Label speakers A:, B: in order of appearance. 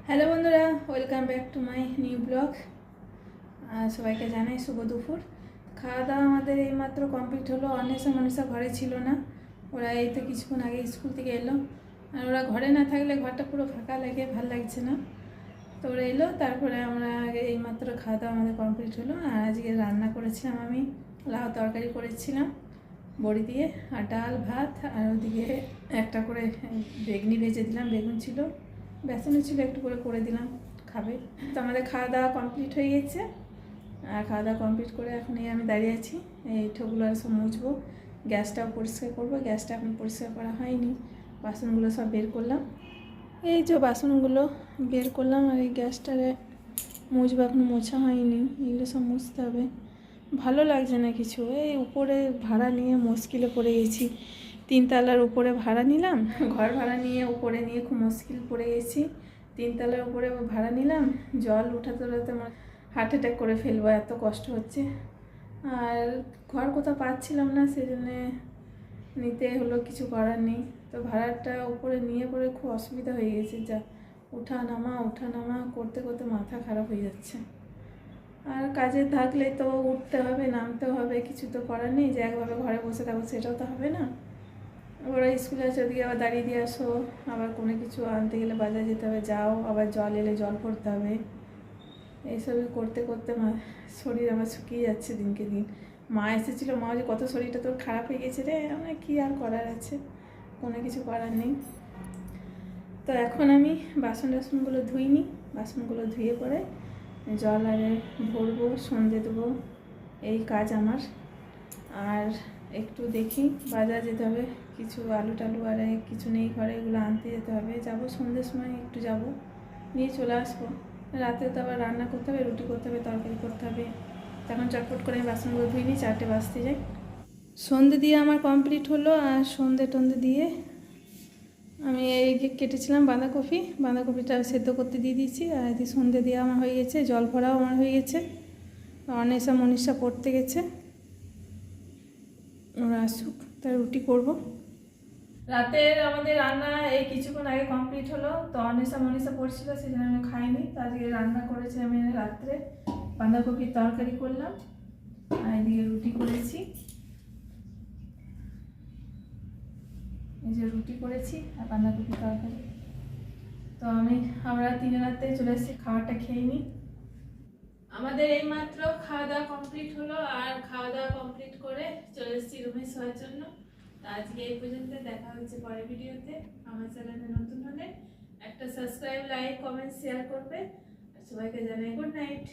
A: Hello বন্ধুরা, welcome back to my new blog. সবাইকে জানাই শুভ দুপুর। খাওয়া দাওয়া আমাদের এইমাত্র কমপ্লিট হলো। অন্বেষা মনীষা ঘরে ছিল না, ওরা এই তো কিছুক্ষণ আগে স্কুল থেকে এলো। আর ওরা ঘরে না থাকলে ঘরটা পুরো ফাঁকা লাগে, ভাল লাগছে না। তো ওরা এলো, তারপরে আমরা এইমাত্র খাওয়া দাওয়া আমাদের কমপ্লিট হলো। আর আজকে রান্না করেছিলাম আমি লাউ তরকারি করেছিলাম বড়ি দিয়ে, আর ডাল ভাত, আর ওদিকে একটা করে বেগুনি ভেজে দিলাম, বেগুন ছিল, বেসনও ছিল, একটু করে দিলাম, খাবে। তো আমাদের খাওয়া দাওয়া কমপ্লিট হয়ে গেছে। আর খাওয়া দাওয়া কমপ্লিট করে এখন আমি দাঁড়িয়ে আছি, এই ঠোগুলো আর সব মুছবো, গ্যাসটাও পরিষ্কার করবো। গ্যাসটা এখন পরিষ্কার করা হয়নি, বাসনগুলো সব বের করলাম। এই যে বাসনগুলো বের করলাম, আর এই গ্যাসটারে মুছবো, এখন মোছা হয়নি, এগুলো সব মুছতে হবে। ভালো লাগছে না কিছু। এই উপরে ভাড়া নিয়ে মুশকিলে পড়ে গেছি, 3 তলার উপরে ভাড়া নিলাম, ঘর ভাড়া নিয়ে উপরে নিয়ে খুব মুশকিল পড়ে গেছি। 3 তলার উপরে ভাড়া নিলাম, জল উঠাতে উঠাতে আমার হার্ট অ্যাটাক করে ফেলবো, এত কষ্ট হচ্ছে। আর ঘর কোথাও পাচ্ছিলাম না, সেই জন্যে নিতে হলো, কিছু করার নেই। তো ভাড়াটা উপরে নিয়ে পড়ে খুব অসুবিধা হয়ে গেছে, যা ওঠা নামা করতে করতে মাথা খারাপ হয়ে যাচ্ছে। আর কাজে থাকলে তো উঠতে হবে, নামতে হবে, কিছু তো করার নেই যে একভাবে ঘরে বসে থাকবো, সেটাও তো হবে না। ওরা স্কুলে আছে, ওদিকে আবার দাঁড়িয়ে দিয়ে আসো, আবার কোনো কিছু আনতে গেলে বাজার যেতে হবে, যাও, আবার জল এলে জল ভরতে হবে। এইসবই করতে করতে শরীর আমার শুকিয়ে যাচ্ছে দিনকে দিন। মা এসেছিলো, মা যে কত শরীরটা তোর খারাপ হয়ে গেছে রে, আমার কী আর করার আছে, কোনো কিছু করার নেই। তো এখন আমি বাসনগুলো ধুইনি, বাসনগুলো ধুয়ে পরে জল আরে ভরবো, সন্ধে দেবো, এই কাজ আমার। আর একটু দেখি বাজার যেতে হবে, কিছু আলু টালু আর কিছু নেই ঘরে, এগুলো আনতে যেতে হবে। যাবো সন্ধ্যের সময়, একটু যাব, নিয়ে চলে আসবো। রাতে তো আবার রান্না করতে হবে, রুটি করতে হবে, তরকারি করতে হবে। তখন চটপট করে আমি বাসনগুলো ধুই নি, 4টে বাজতে যাই। সন্ধে দিয়ে আমার কমপ্লিট হলো। আর সন্ধে দিয়ে আমি এই কেটেছিলাম বাঁধাকপিটা সেদ্ধ করতে দিয়ে দিয়েছি। আর এদিকে সন্ধে দিয়ে আমার হয়ে গেছে, জল ভরাও আমার হয়ে গেছে। অন্বেষা মনীষা পড়তে গেছে, ওরা আসুক, তার রুটি করব। রাতের আমাদের রান্না এই কিছুক্ষণ আগে কমপ্লিট হলো। তো অন্বেষা মনীষা পড়ছিল, সেজন্য আমি খাইনি। তো আজকে রান্না করেছি আমি রাত্রে, বাঁধাকপির তরকারি করলাম, আর এদিকে রুটি করেছি। এই যে রুটি করেছি আর বাঁধাকপির তরকারি। তো আমরা 3 রাতে চলে এসেছি, খাবারটা খেয়ে নিই। আমাদের এই মাত্র খাওয়া দাওয়া কমপ্লিট হলো, আর খাওয়া দাওয়া কমপ্লিট করে চলে এসেছি রুমে শোয়ার জন্য। তো আজকে এই পর্যন্ত, দেখা হচ্ছে পরের ভিডিওতে। আমার চ্যানেলে নতুন হলে একটা সাবস্ক্রাইব, লাইক, কমেন্ট, শেয়ার করবে। আর সবাইকে জানাই গুড নাইট।